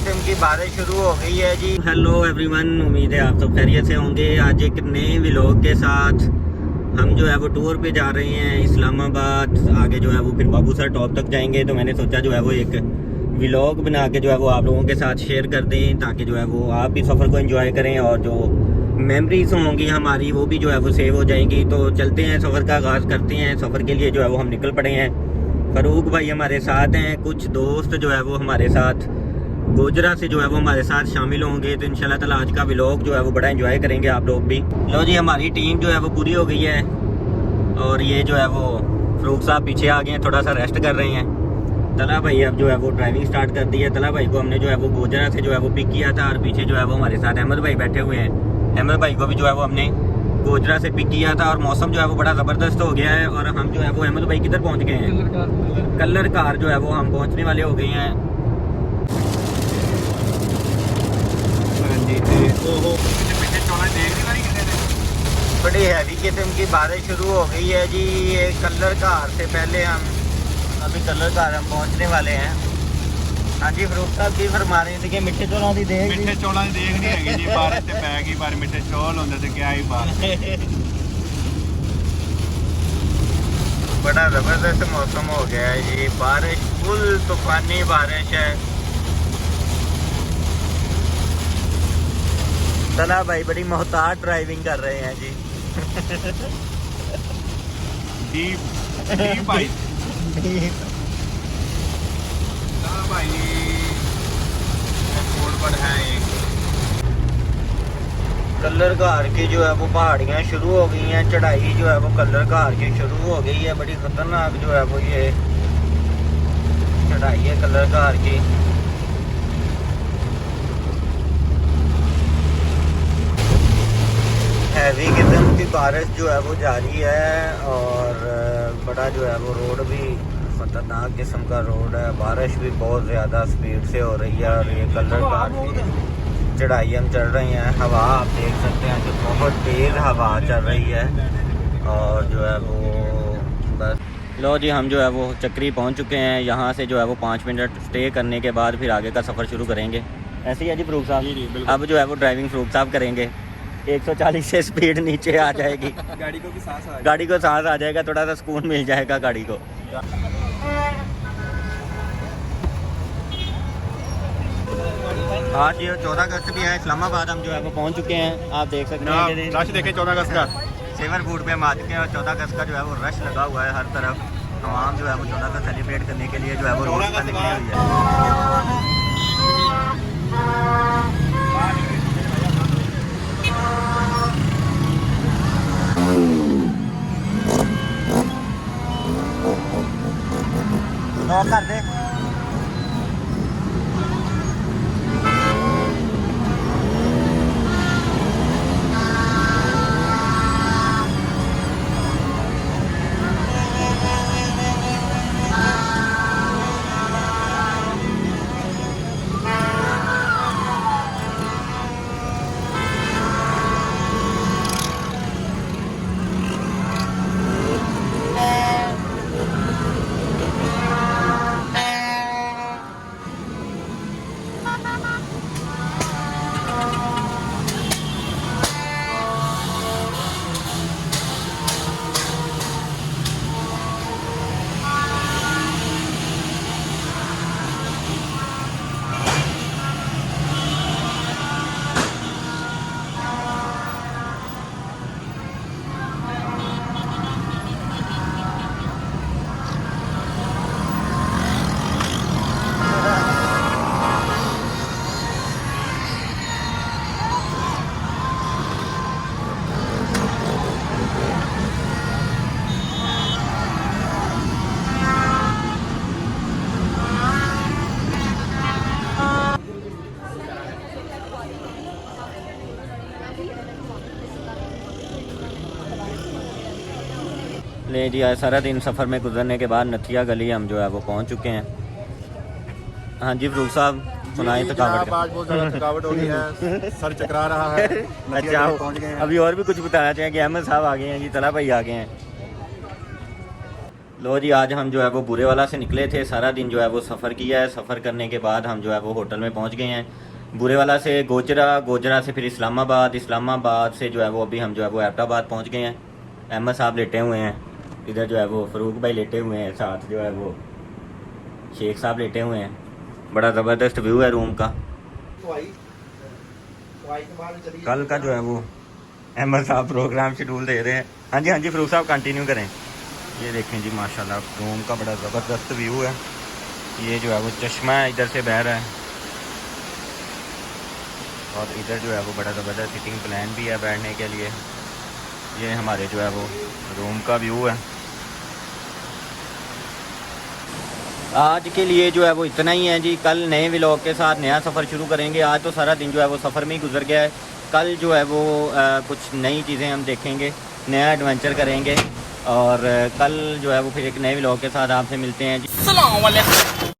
किस्म की बारिश शुरू हो गई है जी। हेलो एवरीवन, उम्मीद है आप सब खैरियत से होंगे। आज एक नए व्लॉग के साथ हम जो है वो टूर पे जा रहे हैं इस्लामाबाद। आगे जो है वो फिर बाबू सर टॉप तक जाएंगे, तो मैंने सोचा जो है वो एक व्लॉग बना के जो है वो आप लोगों के साथ शेयर कर दें, ताकि जो है वो आप भी सफ़र को एंजॉय करें और जो मेमोरीज होंगी हमारी वो भी जो है वो सेव हो जाएंगी। तो चलते हैं, सफ़र का आगाज़ करते हैं। सफ़र के लिए जो है वो हम निकल पड़े हैं। फ़रूक भाई हमारे साथ हैं, कुछ दोस्त जो है वो हमारे साथ गोजरा से जो है वो हमारे साथ शामिल होंगे। तो इंशाल्लाह ताला आज का व्लॉग जो है वो बड़ा एंजॉय करेंगे आप लोग भी। लो जी, हमारी टीम जो है वो पूरी हो गई है और ये जो है वो फ़रूक साहब पीछे आ गए हैं, थोड़ा सा रेस्ट कर रहे हैं। तला भाई अब जो है वो ड्राइविंग स्टार्ट कर दी है। तला भाई को हमने जो है वो गोजरा से जो है वो पिक किया था और पीछे जो है वो हमारे साथ अहमद भाई बैठे हुए हैं। अहमद भाई को भी जो है वो हमने गोजरा से पिक किया था और मौसम जो है वो बड़ा ज़बरदस्त हो गया है। और हम जो है वो अहमद भाई किधर पहुँच गए हैं, कलर कार जो है वो हम पहुँचने वाले हो गए हैं। बड़ी हैवी किस्म की बारिश शुरू हो गई है जी। ये कलर कार से पहले हम अभी कलर कार हम पहुंचने वाले हैं। हाँ जी, फरूक साहब की फरमा रहे थे कि मिठे चौलों की देख, मिठे चौलों की देख नहीं हैगी जी। बारिश ते पै गई, पर मिठे चौल होंदे ते क्या ही बात। बड़ा ज़बरदस्त मौसम हो गया है जी। बारिश फुल तूफानी बारिश है। तला भाई बड़ी मोहताज ड्राइविंग कर रहे हैं जी। डीप भाई भाई रोड पर है एक कलर कार की जो है वो पहाड़ियाँ शुरू हो गई हैं। चढ़ाई जो है वो कलर कार की शुरू हो गई है। बड़ी खतरनाक जो है वो ये चढ़ाई है कलर कार की। हैवी किस्म की बारिश जो है वो जारी है और बड़ा जो है वो रोड भी खतरनाक किस्म का रोड है। बारिश भी बहुत ज़्यादा स्पीड से हो रही है और ये कलर कार की चढ़ाई हम चढ़ रहे हैं। हवा आप देख सकते हैं कि बहुत तेज़ हवा चल रही है और जो है वो बस। लो जी, हम जो है वो चक्री पहुंच चुके हैं। यहाँ से जो है वो 5 मिनट स्टे करने के बाद फिर आगे का सफ़र शुरू करेंगे। ऐसे ही है जी फरूक साहब। अब जो है वो ड्राइविंग फरूक साहब करेंगे। 140 से स्पीड नीचे आ जाएगी, गाड़ी को भी सांस आ जाएगा, थोड़ा सा सुकून मिल जाएगा गाड़ी को। आज ये 14 अगस्त भी है। इस्लामाबाद हम जो है वो पहुंच चुके हैं। आप देख सकते हैं कि रश देखें 14 अगस्त का। सेवर फूड पे हम आ चुके हैं और 14 अगस्त का जो है वो रश लगा हुआ है हर तरफ। तमाम जो है वो 14 अगस्त सेलिब्रेट करने के लिए जो है वो रोड पर निकली हुई है। नॉक कर दे। ले जी, आज सारा दिन सफ़र में गुजरने के बाद नथिया गली हम जो है वो पहुंच चुके हैं। हाँ जी फरूक साहब, सुनाई थकावट। आज बहुत ज़्यादा थकावट हो गई है, सर चकरा रहा है। अच्छा, पहुंच गए हैं। अभी और भी कुछ बताना चाहिए कि अहमद साहब आ गए हैं जी, तला भाई आ गए हैं। लो जी, आज हम जो है वो बुरे वाला से निकले थे। सारा दिन जो है वो सफ़र किया है। सफ़र करने के बाद हम जो है वो होटल में पहुंच गए हैं। बुरे वाला से गोजरा, गोजरा से फिर इस्लामाबाद, इस्लामाबाद से जो है वो अभी हम जो है वो एबटाबाद पहुंच गए हैं। अहमद साहब लेटे हुए हैं इधर, जो है वो फ़रूक भाई लेटे हुए हैं, साथ जो है वो शेख साहब लेटे हुए हैं। बड़ा ज़बरदस्त व्यू है रूम का। कल का जो है वो अहमद साहब प्रोग्राम शेड्यूल दे रहे हैं। हाँ जी हाँ जी, फ़रूक साहब कंटिन्यू करें। ये देखें जी माशाल्लाह रूम का बड़ा ज़बरदस्त व्यू है। ये जो है वो चश्मा है, इधर से बह रहा है, और इधर जो है वो बड़ा ज़बरदस्त सिटिंग प्लान भी है बैठने के लिए। ये हमारे जो है वो रूम का व्यू है। आज के लिए जो है वो इतना ही है जी। कल नए व्लॉग के साथ नया सफ़र शुरू करेंगे। आज तो सारा दिन जो है वो सफ़र में ही गुजर गया है। कल जो है वो कुछ नई चीज़ें हम देखेंगे, नया एडवेंचर करेंगे, और कल जो है वो फिर एक नए व्लॉग के साथ आपसे मिलते हैं जी।